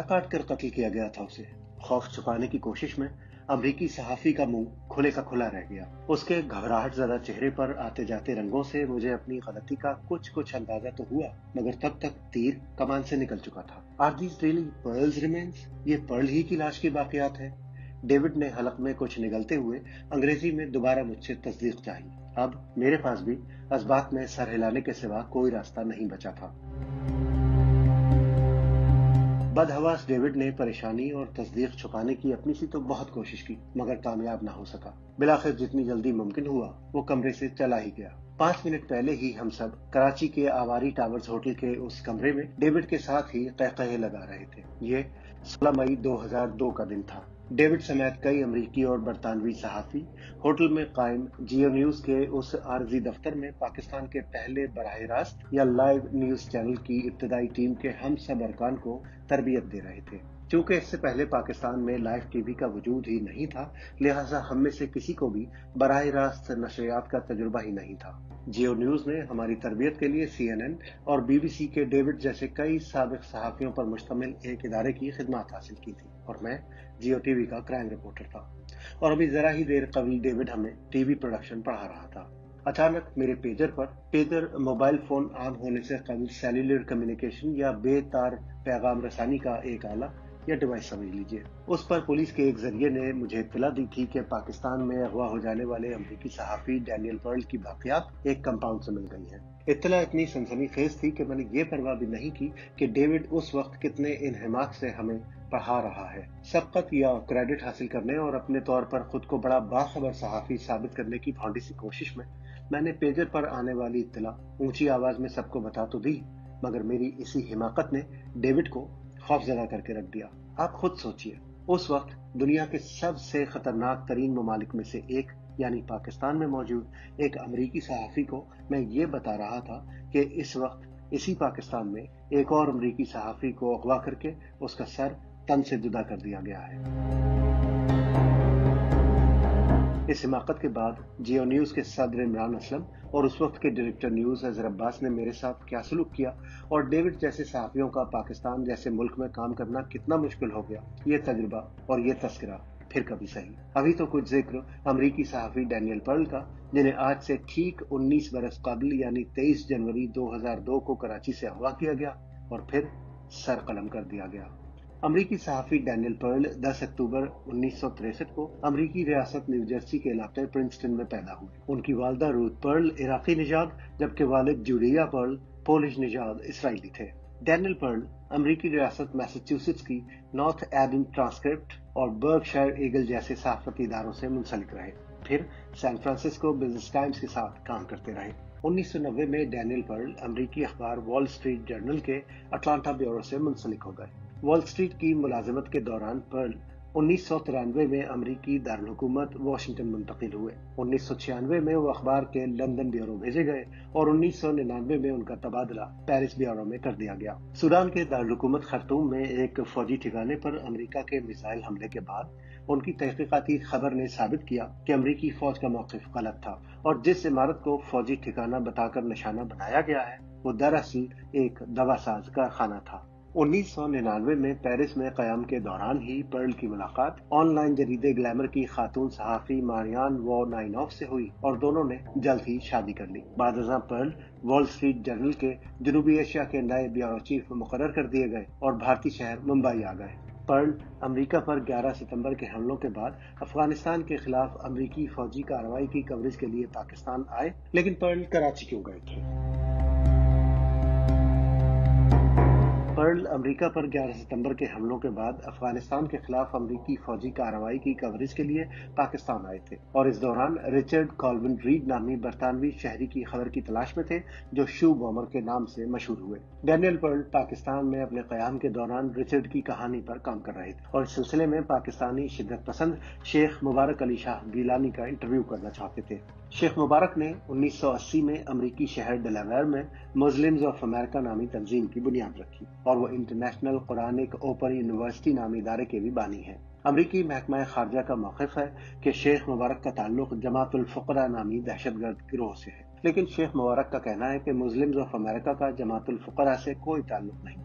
کاٹ کر قتل کیا گیا تھا اسے۔ خوف چھپانے کی کوشش میں امریکی صحافی کا منہ کھلے کا کھلا رہ گیا۔ اس کے گھبراہٹ زدہ چہرے پر آتے جاتے رنگوں سے مجھے اپنی غلطی کا کچھ اندازہ تو ہوا، مگر تب تک تیر کمان سے نکل چکا تھا۔ Are these really Pearl's remains؟ یہ پرل ہی کی لاش کی باقیات ہے؟ ڈیوڈ نے حلق میں کچھ نگلتے ہوئے انگریزی میں دوبارہ مجھ سے تصدیق چاہی۔ اب میرے پاس بھی اسبات میں سر ہلانے کے سوا کوئی راستہ نہیں بچا تھا۔ بدحواس ڈیوڈ نے پریشانی اور تصدیق چھپانے کی اپنی سی تو بہت کوشش کی، مگر کامیاب نہ ہو سکا۔ بالآخر جتنی جلدی ممکن ہوا وہ کمرے سے چلا ہی گیا۔ 5 منٹ پہلے ہی ہم سب کراچی کے آواری ٹاورز ہوٹل کے اس کمرے میں ڈیوڈ کے ساتھ ہی قہقہے لگا رہے تھے۔ یہ 16 مئی 2002 کا دن تھا۔ ڈیوڈ سمیت کئی امریکی اور برطانوی صحافی ہوٹل میں قائم جیو نیوز کے اس عارضی دفتر میں پاکستان کے پہلے براہ راست یا لائیو نیوز چینل کی ابتدائی ٹیم کے ہم سب ارکان کو تربیت دے رہے تھے۔ چونکہ اس سے پہلے پاکستان میں لائیو ٹی وی کا وجود ہی نہیں تھا، لہٰذا ہم میں سے کسی کو بھی براہ راست نشریات کا تجربہ ہی نہیں تھا۔ جیو نیوز نے ہماری تربیت کے لیے CNN اور BBC کے ڈیوڈ جیسے کئی سابق صحافیوں پر مشتمل ایک ادارے کی خدمات حاصل کی تھی، اور میں جیو ٹی وی کا کرائم رپورٹر تھا۔ اور ابھی ذرا ہی دیر قبل ڈیوڈ ہمیں ٹی وی پروڈکشن پڑھا رہا تھا۔ اچانک میرے پیجر موبائل فون عام ہونے سے قبل سیلولر کمیونیکیشن یا بے تار پیغام رسانی کا ایک آلہ یا ڈیوائس سمجھ لیجیے، اس پر پولیس کے ایک ذریعے نے مجھے اطلاع دی تھی کہ پاکستان میں اغوا ہو جانے والے امریکی صحافی ڈینیل پرل کی باقیات ایک کمپاؤنڈ سے مل گئی ہیں۔ اطلاع اتنی سنسنی خیز تھی کہ میں نے یہ پرواہ بھی نہیں کی کہ ڈیوڈ اس وقت کتنے انہماک سے ہمیں پڑھا رہا ہے۔ سبقت یا کریڈٹ حاصل کرنے اور اپنے طور پر خود کو بڑا باخبر صحافی ثابت کرنے کی بھونڈی سی کوشش میں نے پیجر پر آنے والی اطلاع اونچی آواز میں سب کو بتا تو دی، مگر میری اسی حماقت نے ڈیوڈ کو خوفزدہ کر کے رکھ دیا۔ آپ خود سوچئے، اس وقت دنیا کے سب سے خطرناک ترین ممالک میں سے ایک یعنی پاکستان میں موجود ایک امریکی صحافی کو میں یہ بتا رہا تھا کہ اس وقت اسی پاکستان میں ایک اور امریکی صحافی کو اغوا کر کے اس کا سر تن سے جدا کر دیا گیا ہے۔ اس حماقت کے بعد جیو نیوز کے صدر عمران اسلم اور اس وقت کے ڈائریکٹر نیوز اظہر عباس نے میرے ساتھ کیا سلوک کیا اور ڈیوڈ جیسے صحافیوں کا پاکستان جیسے ملک میں کام کرنا کتنا مشکل ہو گیا، یہ تجربہ اور یہ تذکرہ پھر کبھی صحیح۔ ابھی تو کچھ ذکر امریکی صحافی ڈینیل پرل کا، جنہیں آج سے ٹھیک 19 برس قبل یعنی 23 جنوری 2002 کو کراچی سے اغوا کیا گیا اور پھر سر قلم کر دیا گیا۔ امریکی صحافی ڈینیل پرل 10 اکتوبر 1963 کو امریکی ریاست نیو جرسی کے علاقے پرنسٹن میں پیدا ہوئے۔ ان کی والدہ روت پرل عراقی نژاد جبکہ والد جوڈیا پرل پولش نژاد اسرائیلی تھے۔ ڈینیل پرل امریکی ریاست میساچیوسیٹس کی نارتھ ایڈن ٹرانسکرپٹ اور برکشائر ایگل جیسے صحافتی اداروں سے منسلک رہے، پھر سان فرانسسکو بزنس ٹائمز کے ساتھ کام کرتے رہے۔ 1990 میں ڈینیل پرل امریکی اخبار وال اسٹریٹ جرنل کے اٹلانٹا بیورو سے منسلک ہو گئے۔ وال اسٹریٹ کی ملازمت کے دوران پرل 1993 میں امریکی دارالحکومت واشنگٹن منتقل ہوئے۔ 1996 میں وہ اخبار کے لندن بیورو بھیجے گئے اور 1999 میں ان کا تبادلہ پیرس بیورو میں کر دیا گیا۔ سوڈان کے دارالحکومت خرطوم میں ایک فوجی ٹھکانے پر امریکہ کے میزائل حملے کے بعد ان کی تحقیقاتی خبر نے ثابت کیا کہ امریکی فوج کا موقف غلط تھا اور جس عمارت کو فوجی ٹھکانہ بتا کر نشانہ بنایا گیا ہے وہ دراصل ایک دوا ساز کارخانہ تھا۔ 1999 میں پیرس میں قیام کے دوران ہی پرل کی ملاقات آن لائن جریدے گلیمر کی خاتون صحافی ماریان وو نائنوف سے ہوئی اور دونوں نے جلد ہی شادی کر لی۔ بعد ازاں پرل وال اسٹریٹ جرنل کے جنوبی ایشیا کے نئے بیورو چیف مقرر کر دیے گئے اور بھارتی شہر ممبئی آ گئے۔ پرل امریکہ پر 11 ستمبر کے حملوں کے بعد افغانستان کے خلاف امریکی فوجی کارروائی کی کوریج کے لیے پاکستان آئے، لیکن پرل کراچی کیوں گئے تھے؟ پرل امریکہ پر 11 ستمبر کے حملوں کے بعد افغانستان کے خلاف امریکی فوجی کارروائی کی کوریج کے لیے پاکستان آئے تھے اور اس دوران رچرڈ کالون ریڈ نامی برطانوی شہری کی خبر کی تلاش میں تھے جو شو بومر کے نام سے مشہور ہوئے۔ ڈینیل پرل پاکستان میں اپنے قیام کے دوران رچرڈ کی کہانی پر کام کر رہے تھے اور اس سلسلے میں پاکستانی شدت پسند شیخ مبارک علی شاہ گیلانی کا انٹرویو کرنا چاہتے تھے۔ شیخ مبارک نے 1980 میں امریکی شہر ڈیلاویئر میں مسلمز آف امریکہ نامی تنظیم کی بنیاد رکھی اور وہ انٹرنیشنل قرآنک اوپن یونیورسٹی نامی ادارے کے بھی بانی ہیں۔ امریکی محکمہ خارجہ کا موقف ہے کہ شیخ مبارک کا تعلق جماعت الفقراء نامی دہشت گرد گروہ سے ہے، لیکن شیخ مبارک کا کہنا ہے کہ مسلمز آف امریکہ کا جماعت الفقراء سے کوئی تعلق نہیں۔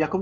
1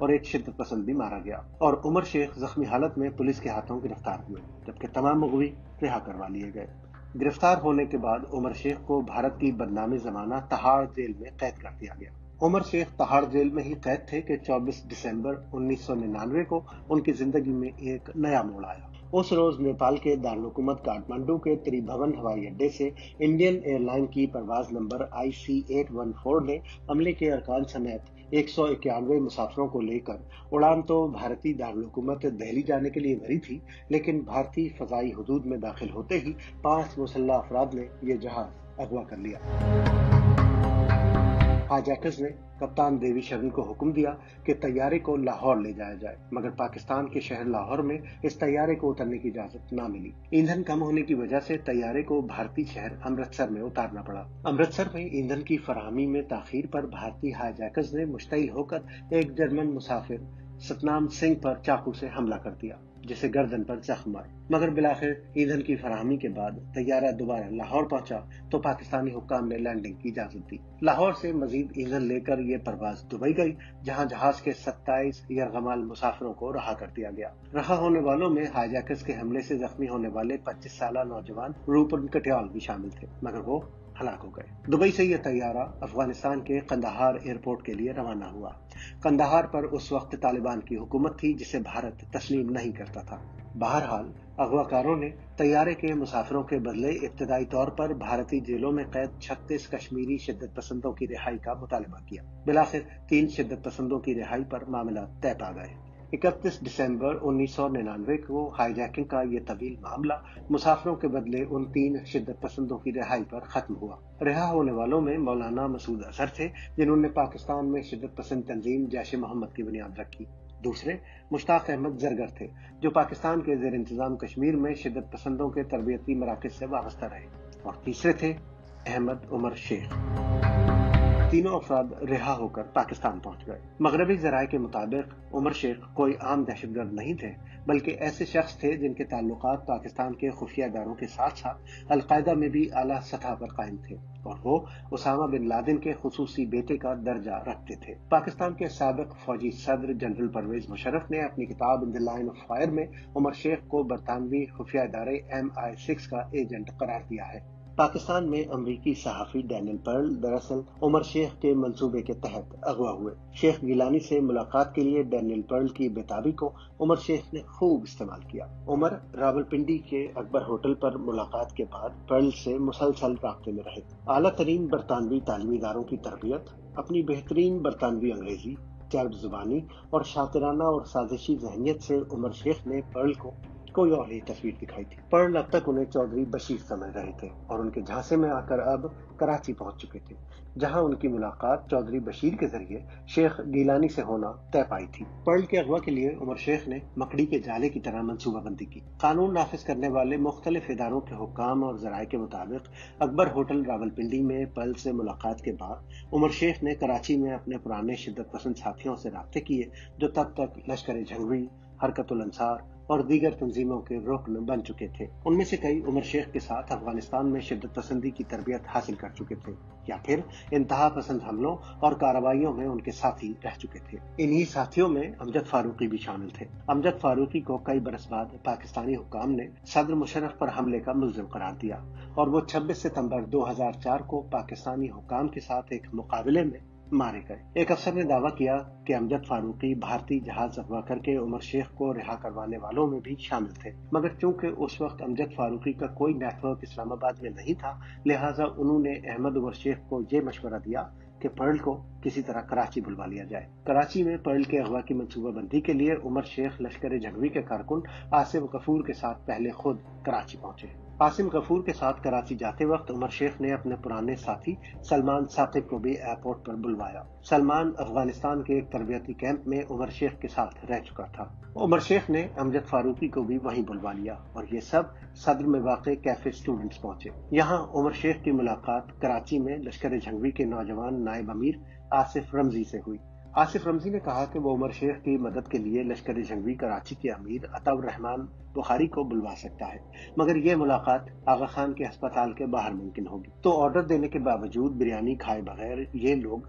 اور ایک شدت پسند بھی مارا گیا اور عمر شیخ زخمی حالت میں پولیس کے ہاتھوں گرفتار ہوئے، جبکہ تمام مغوی رہا کروا لیے گئے۔ گرفتار ہونے کے بعد عمر شیخ کو بھارت کی بدنامی زمانہ تہاڑ جیل میں قید کر دیا گیا۔ عمر شیخ تہاڑ جیل میں ہی قید تھے کہ 24 دسمبر 1999 کو ان کی زندگی میں ایک نیا موڑ آیا۔ اس روز نیپال کے دارالحکومت کاٹمانڈو کے تریبھون ہوائی اڈے سے انڈین ایئر لائن کی پرواز نمبر IC814 نے عملے کے ارکان سمیت 191 مسافروں کو لے کر اڑان تو بھارتی دارالحکومت دہلی جانے کے لیے بھری تھی، لیکن بھارتی فضائی حدود میں داخل ہوتے ہی 5 مسلح افراد نے یہ جہاز اغوا کر لیا۔ ہائی نے کپتان دیوی شرن کو حکم دیا کہ طیارے کو لاہور لے جایا جائے، مگر پاکستان کے شہر لاہور میں اس طیارے کو اترنے کی اجازت نہ ملی۔ ایندھن کم ہونے کی وجہ سے طیارے کو بھارتی شہر امرتسر میں اتارنا پڑا۔ امرتسر میں ایندھن کی فراہمی میں تاخیر پر بھارتی ہائی جیکرز نے مشتعل ہو کر ایک جرمن مسافر ستنام سنگھ پر چاقو سے حملہ کر دیا، جسے گردن پر زخم آئے، مگر بالآخر ایندھن کی فراہمی کے بعد طیارہ دوبارہ لاہور پہنچا تو پاکستانی حکام نے لینڈنگ کی اجازت دی۔ لاہور سے مزید ایندھن لے کر یہ پرواز دبئی گئی، جہاں جہاز کے 27 یرغمال مسافروں کو رہا کر دیا گیا۔ رہا ہونے والوں میں ہائی جیکرز کے حملے سے زخمی ہونے والے 25 سالہ نوجوان روپن کٹیال بھی شامل تھے، مگر وہ ہلاک ہو گئے۔ دبئی سے یہ طیارہ افغانستان کے قندھار ایئرپورٹ کے لیے روانہ ہوا۔ قندھار پر اس وقت طالبان کی حکومت تھی، جسے بھارت تسلیم نہیں کرتا تھا۔ بہرحال اغواکاروں نے طیارے کے مسافروں کے بدلے ابتدائی طور پر بھارتی جیلوں میں قید 36 کشمیری شدت پسندوں کی رہائی کا مطالبہ کیا۔ بالآخر 3 شدت پسندوں کی رہائی پر معاملات طے پا گئے۔ 31 دسمبر 1999 کو ہائی جیکنگ کا یہ طویل معاملہ مسافروں کے بدلے ان 3 شدت پسندوں کی رہائی پر ختم ہوا۔ رہا ہونے والوں میں مولانا مسعود اظہر تھے، جنہوں نے پاکستان میں شدت پسند تنظیم جیش محمد کی بنیاد رکھی۔ دوسرے مشتاق احمد زرگر تھے، جو پاکستان کے زیر انتظام کشمیر میں شدت پسندوں کے تربیتی مراکز سے وابستہ رہے، اور تیسرے تھے احمد عمر شیخ۔ تینوں افراد رہا ہو کر پاکستان پہنچ گئے۔ مغربی ذرائع کے مطابق عمر شیخ کوئی عام دہشت گرد نہیں تھے، بلکہ ایسے شخص تھے جن کے تعلقات پاکستان کے خفیہ اداروں کے ساتھ ساتھ القاعدہ میں بھی اعلیٰ سطح پر قائم تھے، اور وہ اسامہ بن لادن کے خصوصی بیٹے کا درجہ رکھتے تھے۔ پاکستان کے سابق فوجی صدر جنرل پرویز مشرف نے اپنی کتاب ان دی لائن آف فائر میں عمر شیخ کو برطانوی خفیہ ادارے MI6 کا ایجنٹ قرار دیا ہے۔ پاکستان میں امریکی صحافی ڈینیل پرل دراصل عمر شیخ کے منصوبے کے تحت اغوا ہوئے۔ شیخ گیلانی سے ملاقات کے لیے ڈینیل پرل کی بےتابی کو عمر شیخ نے خوب استعمال کیا۔ عمر راولپنڈی کے اکبر ہوٹل پر ملاقات کے بعد پرل سے مسلسل رابطے میں رہے۔ اعلیٰ ترین برطانوی تعلیمی اداروں کی تربیت، اپنی بہترین برطانوی انگریزی، چرب زبانی اور شاطرانہ اور سازشی ذہنیت سے عمر شیخ نے پرل کو کوئی اور ہی تصویر دکھائی تھی۔ پرل اب تک انہیں چودھری بشیر سمجھ رہے تھے اور ان کے جھانسے میں آ کر اب کراچی پہنچ چکے تھے، جہاں ان کی ملاقات چودھری بشیر کے ذریعے شیخ گیلانی سے ہونا طے پائی تھی۔ پرل کے اغوا کے لیے عمر شیخ نے مکڑی کے جالے کی طرح منصوبہ بندی کی۔ قانون نافذ کرنے والے مختلف اداروں کے حکام اور ذرائع کے مطابق اکبر ہوٹل راولپنڈی میں پرل سے ملاقات کے بعد عمر شیخ نے کراچی میں اپنے پرانے شدت پسند ساتھیوں سے رابطے کیے، جو تب تک لشکر جھنگوی، حرکت الانصار اور دیگر تنظیموں کے رکن بن چکے تھے۔ ان میں سے کئی عمر شیخ کے ساتھ افغانستان میں شدت پسندی کی تربیت حاصل کر چکے تھے، یا پھر انتہا پسند حملوں اور کارروائیوں میں ان کے ساتھی رہ چکے تھے۔ انہی ساتھیوں میں امجد فاروقی بھی شامل تھے۔ امجد فاروقی کو کئی برس بعد پاکستانی حکام نے صدر مشرف پر حملے کا ملزم قرار دیا، اور وہ 26 ستمبر 2004 کو پاکستانی حکام کے ساتھ ایک مقابلے میں مارے گئے۔ ایک افسر نے دعویٰ کیا کہ امجد فاروقی بھارتی جہاز اغوا کر کے عمر شیخ کو رہا کروانے والوں میں بھی شامل تھے، مگر چونکہ اس وقت امجد فاروقی کا کوئی نیٹ ورک اسلام آباد میں نہیں تھا، لہٰذا انہوں نے احمد عمر شیخ کو یہ مشورہ دیا کہ پرل کو کسی طرح کراچی بلوا لیا جائے۔ کراچی میں پرل کے اغوا کی منصوبہ بندی کے لیے عمر شیخ لشکر جھنگوی کے کارکن عاصم غفور کے ساتھ پہلے خود کراچی پہنچے۔ عاصم غفور کے ساتھ کراچی جاتے وقت عمر شیخ نے اپنے پرانے ساتھی سلمان ثاقب کو بھی ایئرپورٹ پر بلوایا۔ سلمان افغانستان کے ایک تربیتی کیمپ میں عمر شیخ کے ساتھ رہ چکا تھا۔ عمر شیخ نے امجد فاروقی کو بھی وہیں بلوا لیا، اور یہ سب صدر میں واقع کیفے اسٹوڈنٹس پہنچے۔ یہاں عمر شیخ کی ملاقات کراچی میں لشکر جھنگوی کے نوجوان نائب امیر آصف رمزی سے ہوئی۔ آصف رمزی نے کہا کہ وہ عمر شیخ کی مدد کے لیے لشکر جھنگوی کراچی کے امیر عطا الرحمان بخاری کو بلوا سکتا ہے، مگر یہ ملاقات آغا خان کے ہسپتال کے باہر ممکن ہوگی۔ تو آرڈر دینے کے باوجود بریانی کھائے بغیر یہ لوگ